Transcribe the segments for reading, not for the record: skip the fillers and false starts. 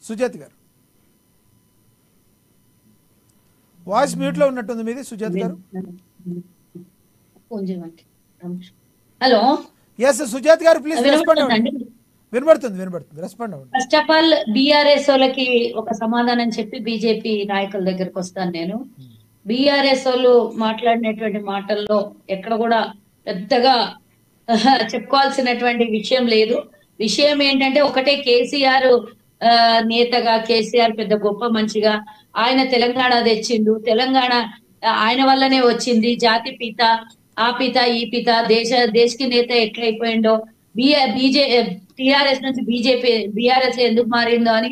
సుజాత గారు voice mute లో ఉన్నట్టుంది మీది సుజాత గారు. హలో ఎస్ సుజాత గారు ప్లీజ్ రెస్పాండ్ అవ్వండి. వినబడుతుంది రెస్పాండ్ అవ్వండి. ఫస్ట్ ఆఫ్ ఆల్ బీఆర్ఎస్ వాళ్ళకి ఒక సమాధానం చెప్పి బీజేపీ నాయకుల దగ్గరకు వస్తాను నేను. బీఆర్ఎస్ వాళ్ళు మాట్లాడినటువంటి మాటల్లో ఎక్కడ కూడా పెద్దగా చెప్పుకోవాల్సినటువంటి విషయం లేదు. విషయం ఏంటంటే ఒకటే, కేసీఆర్ నేతగా, కేసీఆర్ పెద్ద గొప్ప మంచిగా ఆయన తెలంగాణ తెచ్చిండు, తెలంగాణ ఆయన వల్లనే వచ్చింది, జాతి పిత, ఆ పిత ఈ పిత, దేశకి నేత ఎట్లయిపోయిండో, టిఆర్ఎస్ నుంచి బీఆర్ఎస్ ఎందుకు మారిందో అని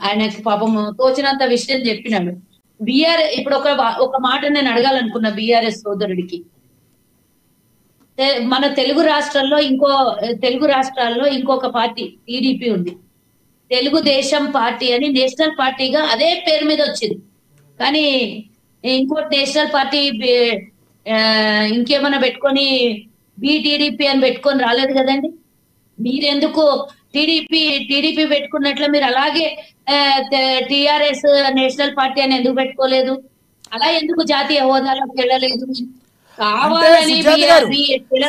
ఆయనకి పాపం తోచినంత విషయం చెప్పినాడు. ఇప్పుడు ఒక మాట నేను అడగాలనుకున్నా బీఆర్ఎస్ సోదరుడికి. మన తెలుగు రాష్ట్రాల్లో ఇంకొక పార్టీ టీడీపీ ఉంది. తెలుగుదేశం పార్టీ అని నేషనల్ పార్టీగా అదే పేరు మీద వచ్చింది. కానీ ఇంకోటి నేషనల్ పార్టీ ఇంకేమైనా పెట్టుకొని టీడీపీ అని పెట్టుకొని రాలేదు కదండి. మీరెందుకు టీడీపీ పెట్టుకున్నట్లు మీరు అలాగే టిఆర్ఎస్ నేషనల్ పార్టీ అని ఎందుకు పెట్టుకోలేదు? అలా ఎందుకు జాతీయ హోదాలోకి వెళ్ళలేదు?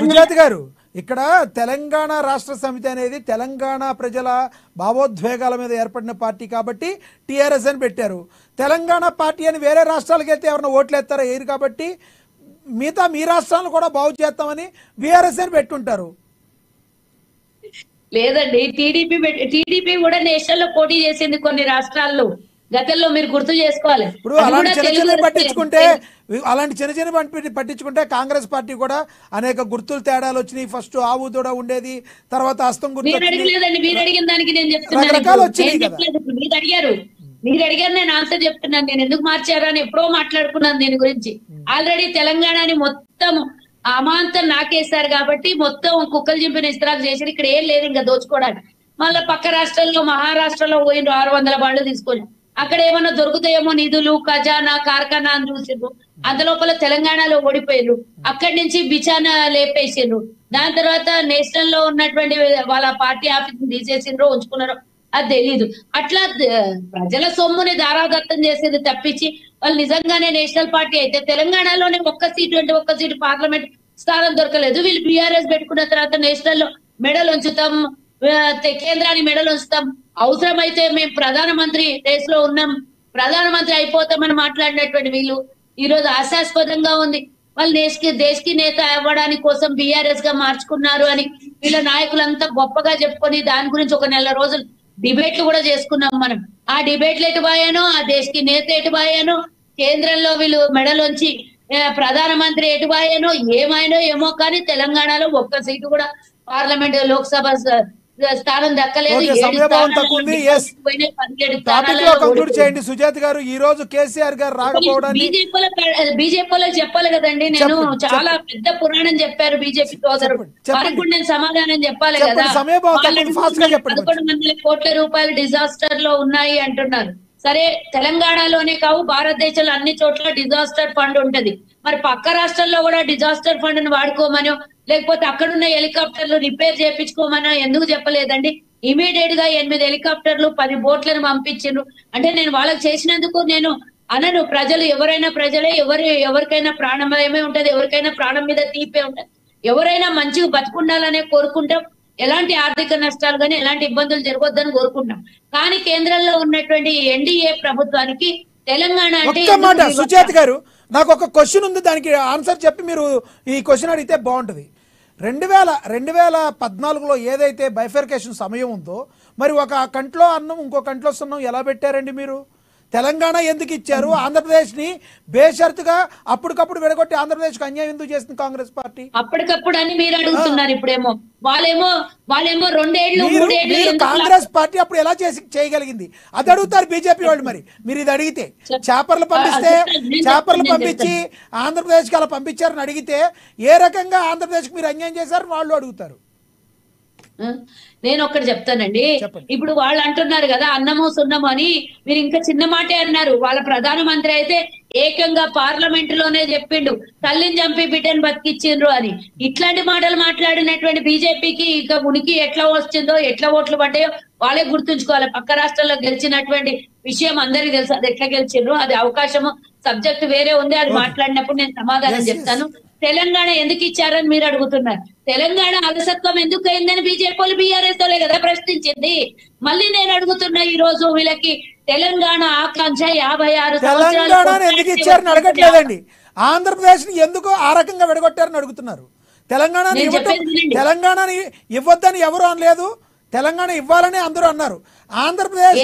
సుజాత గారు, ఇక్కడ తెలంగాణ రాష్ట్ర సమితి అనేది తెలంగాణ ప్రజల భావోద్వేగాల మీద ఏర్పడిన పార్టీ కాబట్టి టిఆర్ఎస్ అని పెట్టారు. తెలంగాణ పార్టీ అని వేరే రాష్ట్రాలకు వెళ్తే ఎవరైనా ఓట్లు వేస్తారా? వేయరు. కాబట్టి మిగతా మీ రాష్ట్రాలను కూడా బాగు చేస్తామని బీఆర్ఎస్ అని పెట్టుంటారు. లేదండి, టీడీపీ కూడా నేషనల్ లో పోటీ చేసింది కొన్ని రాష్ట్రాల్లో గతంలో, మీరు గుర్తు చేసుకోవాలి. ఇప్పుడు అలాంటి చిన్న పట్టించుకుంటే కాంగ్రెస్ పార్టీ కూడా అనేక గుర్తులు తేడాలు వచ్చినాయి. ఫస్ట్ ఆవు దూడ ఉండేది, తర్వాత హస్తం గుర్తు. మీరు అడిగిన దానికి నేను చెప్తున్నాను. మీరు అడిగారు, నేను ఆన్సర్ చెప్తున్నాను. నేను ఎందుకు మార్చారా అని ఎప్పుడో మాట్లాడుకున్నాను దీని గురించి. ఆల్రెడీ తెలంగాణని మొత్తం అమాంతం నాకేశారు కాబట్టి మొత్తం కుక్కలు చింపిన ఇస్త్రాకు చేసి ఇక్కడ ఏం లేదు ఇంకా దోచుకోవడానికి. మళ్ళీ పక్క రాష్ట్రాల్లో మహారాష్ట్రలో పోయిన 600 బాళ్ళు తీసుకొని అక్కడ ఏమన్నా దొరుకుతాయేమో నిధులు, ఖజానా, కార్ఖానా అని చూసిండ్రు. అంతలోపల తెలంగాణలో ఓడిపోయారు. అక్కడి నుంచి బిచానా లేపేసిండ్రు. దాని తర్వాత నేషనల్ లో ఉన్నటువంటి వాళ్ళ పార్టీ ఆఫీస్ తీసేసిండ్రో ఉంచుకున్నారో అది తెలీదు. అట్లా ప్రజల సొమ్ముని దారాదత్తం చేసేది తప్పించి వాళ్ళు నిజంగానే నేషనల్ పార్టీ అయితే తెలంగాణలోనే ఒక్క సీటు పార్లమెంట్ స్థానం దొరకలేదు. వీళ్ళు బీఆర్ఎస్ పెట్టుకున్న తర్వాత నేషనల్ లో మెడల్ ఉంచుతాం, కేంద్రాన్ని మెడల్ ఉంచుతాం, అవసరమైతే మేము ప్రధానమంత్రి రేస్ లో ఉన్నాం, ప్రధానమంత్రి అయిపోతామని మాట్లాడినటువంటి వీళ్ళు ఈ రోజు హాస్యాస్పదంగా ఉంది. వాళ్ళు దేశకి నేత అవ్వడానికి కోసం బీఆర్ఎస్ గా మార్చుకున్నారు అని వీళ్ళ నాయకులంతా గొప్పగా చెప్పుకొని దాని గురించి ఒక నెల రోజులు డిబేట్లు కూడా చేసుకున్నాం మనం. ఆ డిబేట్లు ఎటుబాయానో, ఆ దేశకి నేత ఎటుబాయానో, కేంద్రంలో వీళ్ళు మెడలోంచి ప్రధానమంత్రి ఎటుబాయానో ఏమో కానీ తెలంగాణలో ఒక్క సీటు కూడా పార్లమెంట్ లోక్సభ స్థానం దక్కలేదు. సుజాత గారు, ఈ రోజు కేసీఆర్ గారు రాకపోవడానికి బీజేపీలో చెప్పాలి కదండి. నేను చాలా పెద్ద పురాణం చెప్పారు బీజేపీ సోదరుడు, వారికి నేను సమాధానం చెప్పాలి కదా. 11,000 కోట్ల రూపాయలు డిజాస్టర్ లో ఉన్నాయి అంటున్నారు. సరే, తెలంగాణలోనే కావు భారతదేశంలో అన్ని చోట్ల డిజాస్టర్ ఫండ్ ఉంటది. మరి పక్క రాష్ట్రాల్లో కూడా డిజాస్టర్ ఫండ్ ని వాడుకోమనో లేకపోతే అక్కడున్న హెలికాప్టర్లు రిపేర్ చేయించుకోమనో ఎందుకు చెప్పలేదండి? ఇమీడియట్ గా 8 హెలికాప్టర్లు 10 బోట్లను పంపించిండ్రు. అంటే నేను వాళ్ళకి చేసినందుకు నేను అనను. ప్రజలు ఎవరైనా ప్రజలే, ఎవరికైనా ప్రాణమయమే ఉంటది, ఎవరికైనా ప్రాణం మీద తీపే ఉంటది. ఎవరైనా మంచిగా బతుకుండాలనే కోరుకుంటాం. ఎలాంటి ఆర్థిక నష్టాలు కానీ ఎలాంటి ఇబ్బందులు జరగొద్దని కోరుకుంటాం. కానీ కేంద్రంలో ఉన్నటువంటి ఎన్డీఏ ప్రభుత్వానికి తెలంగాణ అంటే సుజాత గారు, నాకు ఒక క్వశ్చన్ ఉంది, దానికి ఆన్సర్ చెప్పి మీరు ఈ క్వశ్చన్ అడిగితే బాగుంటుంది. 2014లో ఏదైతే బైఫర్కేషన్ సమయం ఉందో, మరి ఒక కంట్లో అన్నం ఇంకో కంట్లో సున్నం ఎలా పెట్టారండి మీరు? తెలంగాణ ఎందుకు ఇచ్చారు? ఆంధ్రప్రదేశ్ ని బేషరతుగా అప్పటికప్పుడు విడగొట్టి ఆంధ్రప్రదేశ్ కు అన్యాయం ఎందుకు చేస్తుంది కాంగ్రెస్ పార్టీ? అప్పటికప్పుడు అని మీరు అడుగుతున్నారు. ఇప్పుడేమో వాళ్ళేమో 2 ఏళ్ళు 3 ఏళ్ళు కాంగ్రెస్ పార్టీ అప్పుడు ఎలా చేయగలిగింది అది అడుగుతారు బీజేపీ వాళ్ళు. మరి మీరు ఇది అడిగితే చేపర్లు పంపించి ఆంధ్రప్రదేశ్ కి అలా పంపించారని అడిగితే ఏ రకంగా ఆంధ్రప్రదేశ్ కి మీరు అన్యాయం చేశారు వాళ్ళు అడుగుతారు. నేను ఒక్కటి చెప్తానండి. చెప్పండి. ఇప్పుడు వాళ్ళు అంటున్నారు కదా అన్నము సున్నము అని. మీరు ఇంకా చిన్న మాటే అన్నారు. వాళ్ళ ప్రధానమంత్రి అయితే ఏకంగా పార్లమెంట్ లోనే చెప్పిండు తల్లిని చంపి బిడ్డను బతికిచ్చిండ్రు అని. ఇట్లాంటి మాటలు మాట్లాడినటువంటి బీజేపీకి ఇక ఉనికి ఎట్లా వచ్చిందో, ఎట్లా ఓట్లు పడ్డాయో వాళ్ళే గుర్తుంచుకోవాలి. పక్క రాష్ట్రాల్లో గెలిచినటువంటి విషయం అందరికీ తెలుసు. అది ఎట్లా గెలిచిండ్రు, అది అవకాశము సబ్జెక్ట్ వేరే ఉంది. అది మాట్లాడినప్పుడు నేను సమాధానం చెప్తాను. తెలంగాణ ఎందుకు ఇచ్చారని మీరు అడుగుతున్నారు. తెలంగాణ అలసత్వం ఎందుకు అయిందని బీజేపీ వాళ్ళు బీఆర్ఎస్ వాళ్ళే కదా ప్రశ్నించింది. మళ్ళీ నేను అడుగుతున్నా ఈ రోజు వీళ్ళకి తెలంగాణ ఆకాంక్ష 56 తెలంగాణ ఎందుకు ఇచ్చారని అడగట్లేదండి. ఆంధ్రప్రదేశ్ ని ఎందుకు ఆ రకంగా విడగొట్టారని అడుగుతున్నారు. తెలంగాణని ఇవ్వద్దని ఎవరు అనలేదు, తెలంగాణ ఇవ్వాలని అందరూ అన్నారు. ఆంధ్రప్రదేశ్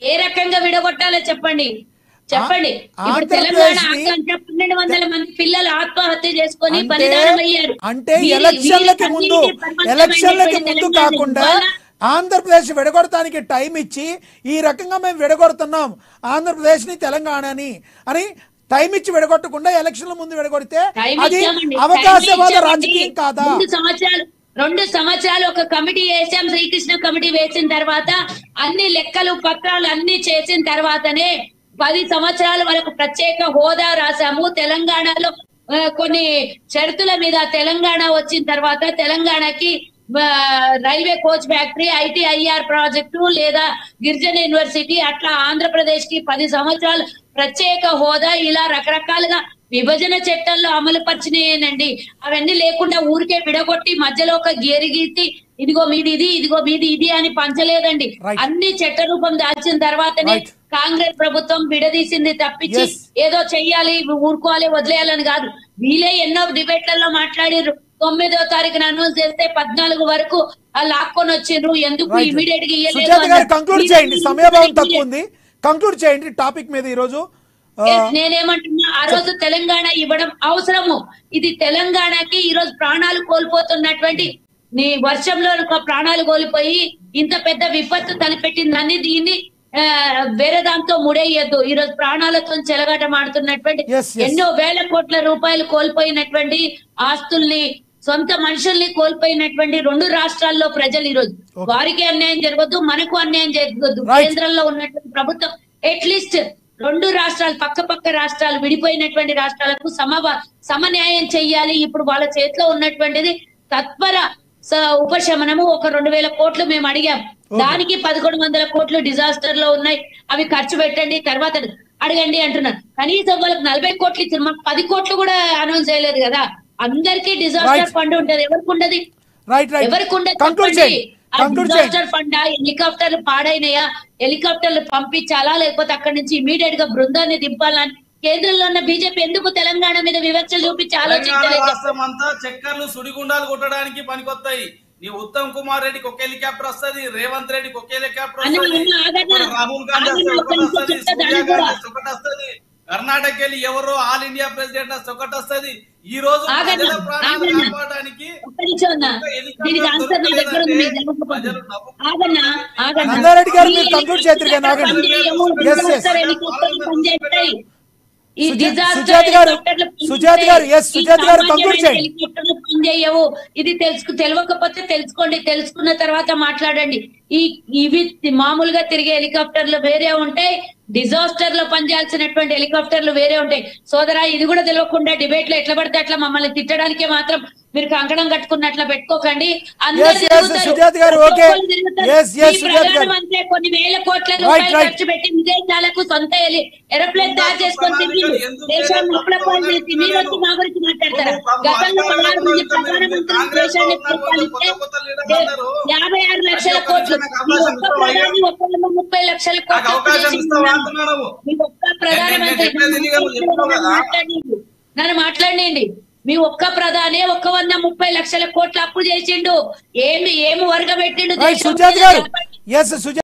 ఏ రకంగా విడగొట్టాలో చెప్పండి. ఇప్పుడు తెలంగాణ ఆకాంక్ష 1200 మంది పిల్లలు ఆత్మహత్య చేసుకొని బలిదానం అయ్యారు. అంటే ఎలక్షన్లకి ముందు కాకుండా ఆంధ్రప్రదేశ్ విడగొడటానికి టైం ఇచ్చి ఈ రకంగా మేము విడగొడుతున్నాం ఆంధ్రప్రదేశ్ ని తెలంగాణని అని టైం ఇచ్చి విడగొట్టకుండా ఎలక్షన్ల ముందు విడగొడితే అది అవకాశవాద రాజకీయం కాదా? 2 సంవత్సరాలు ఒక కమిటీ వేసాం, శ్రీకృష్ణ కమిటీ వేసిన తర్వాత అన్ని లెక్కలు పత్రాలు అన్ని చేసిన తర్వాతనే 10 సంవత్సరాల వరకు ప్రత్యేక హోదా రాసాము. తెలంగాణలో కొన్ని షరతుల మీద తెలంగాణ వచ్చిన తర్వాత తెలంగాణకి railway coach factory, ITIR project లేదా గిరిజన యూనివర్సిటీ, అట్లా ఆంధ్రప్రదేశ్ కి 10 సంవత్సరాలు ప్రత్యేక హోదా, ఇలా రకరకాలుగా విభజన చట్టంలో అమలు పరిచినాయేనండి. అవన్నీ లేకుండా ఊరికే విడగొట్టి మధ్యలో ఒక గీతి ఇదిగో మీది ఇది, ఇదిగో మీది ఇది అని పంచలేదండి. అన్ని చట్ట రూపం దాల్చిన తర్వాతనే కాంగ్రెస్ ప్రభుత్వం విడదీసింది తప్పించి ఏదో చెయ్యాలి ఊరుకోవాలి వదిలేయాలని కాదు. వీళ్ళే ఎన్నో డిబేట్లలో మాట్లాడారు. 9వ తారీఖున అనౌన్స్ చేస్తే 14 వరకు లాక్కొని వచ్చిండ్రు. ఎందుకు ఇమీడియట్ గా కంక్లూడ్ చేయండి, సమయభావం తక్కువ ఉంది, కంక్లూడ్ చేయండి టాపిక్ మీద. ఈ రోజు నేనేమంటున్నా, ఆ రోజు తెలంగాణ ఇవ్వడం అవసరము. ఇది తెలంగాణకి ఈ రోజు ప్రాణాలు కోల్పోతున్నటువంటి వర్షంలో ప్రాణాలు కోల్పోయి ఇంత పెద్ద విపత్తు తలపెట్టిందని దీన్ని వేరే దాంతో ముడేయద్దు. ఈ రోజు ప్రాణాలతో చెలగాటమాడుతున్నటువంటి ఎన్నో వేల కోట్ల రూపాయలు కోల్పోయినటువంటి ఆస్తుల్ని, సొంత మనుషుల్ని కోల్పోయినటువంటి 2 రాష్ట్రాల్లో ప్రజలు ఈ రోజు వారికి అన్యాయం జరగద్దు, మనకు అన్యాయం జరగద్దు. కేంద్రంలో ఉన్నటువంటి ప్రభుత్వం అట్లీస్ట్ 2 రాష్ట్రాలు పక్క రాష్ట్రాలు విడిపోయినటువంటి రాష్ట్రాలకు సమన్యాయం చెయ్యాలి. ఇప్పుడు వాళ్ళ చేతిలో ఉన్నటువంటిది తత్వర ఉపశమనము. ఒక 2000 కోట్లు మేము అడిగాం, దానికి 1100 కోట్లు డిజాస్టర్ లో ఉన్నాయి, అవి ఖర్చు పెట్టండి తర్వాత అడగండి అంటున్నారు. కనీసం వాళ్ళకి 40 కోట్లు ఇచ్చారు, మాకు 10 కోట్లు కూడా అనౌన్స్ చేయలేదు కదా. అందరికీ డిజాస్టర్ ఫండ్ ఉంటది, ఎవరికి ఉండదు? ఎవరికి ఉండదు? డిజాస్టర్ ఫండ్ హెలికాప్టర్లు పాడైనయా, హెలికాప్టర్లు పంపించాలా, లేకపోతే అక్కడి నుంచి ఇమీడియట్ గా బృందాన్ని దింపాలని కేంద్రంలో ఉన్న బీజేపీ ఎందుకు తెలంగాణ మీద వివక్ష చూపించి ఆలోచించలేదు? చక్కర్లు సుడిగుండాలు కొట్టడానికి పనికొస్తాయి. నీ ఉత్తమ్ కుమార్ రెడ్డికి ఒక హెలికాప్టర్ వస్తుంది, రేవంత్ రెడ్డికి ఒక హెలికాప్టర్ వస్తుంది, రాహుల్ గాంధీ ఒకటి వస్తుంది, సోనియా గాంధీ ఒకటి వస్తుంది, కర్ణాటక వెళ్ళి ఎవరో ఆల్ ఇండియా ప్రెసిడెంట్ ఒకటి వస్తుంది. ఈ రోజు కాపాడడానికి ఇది తెలియకపోతే తెలుసుకోండి, తెలుసుకున్న తర్వాత మాట్లాడండి. ఇవి మామూలుగా తిరిగే హెలికాప్టర్లు వేరే ఉంటాయి, డిజాస్టర్ లో పనిచేయాల్సినటువంటి హెలికాప్టర్లు వేరే ఉంటాయి. సోదరా, ఇది కూడా తెలియకుండా డిబేట్ లో ఎట్లా పడితే అట్లా మమ్మల్ని తిట్టడానికి మాత్రం మీరు కంకణం కట్టుకున్నట్లా పెట్టుకోకండి. ప్రధానమంత్రి కొన్ని వేల కోట్ల రూపాయలు ఖర్చు పెట్టి విదేశాలకు సొంత ఏరోప్లేన్ తయారు చేసుకొని తిరిగి దేశాన్ని అప్పుడప్పుడు చేసి మీరు వచ్చి మా గురించి మాట్లాడతారా? గతంలో 16 మంది ప్రధానమంత్రులు దేశాన్ని పరిపాలిస్తే 56 లక్షల కోట్లు, మీ ఒక్క ప్రధాని 30 లక్షల కోట్లు మీ ఒక్క ప్రధానమంత్రి నన్ను మాట్లాడండి. మీ ఒక్క ప్రధాని 130 లక్షల కోట్ల అప్పు చేసిండు. ఏమి వర్గ పెట్టిండు?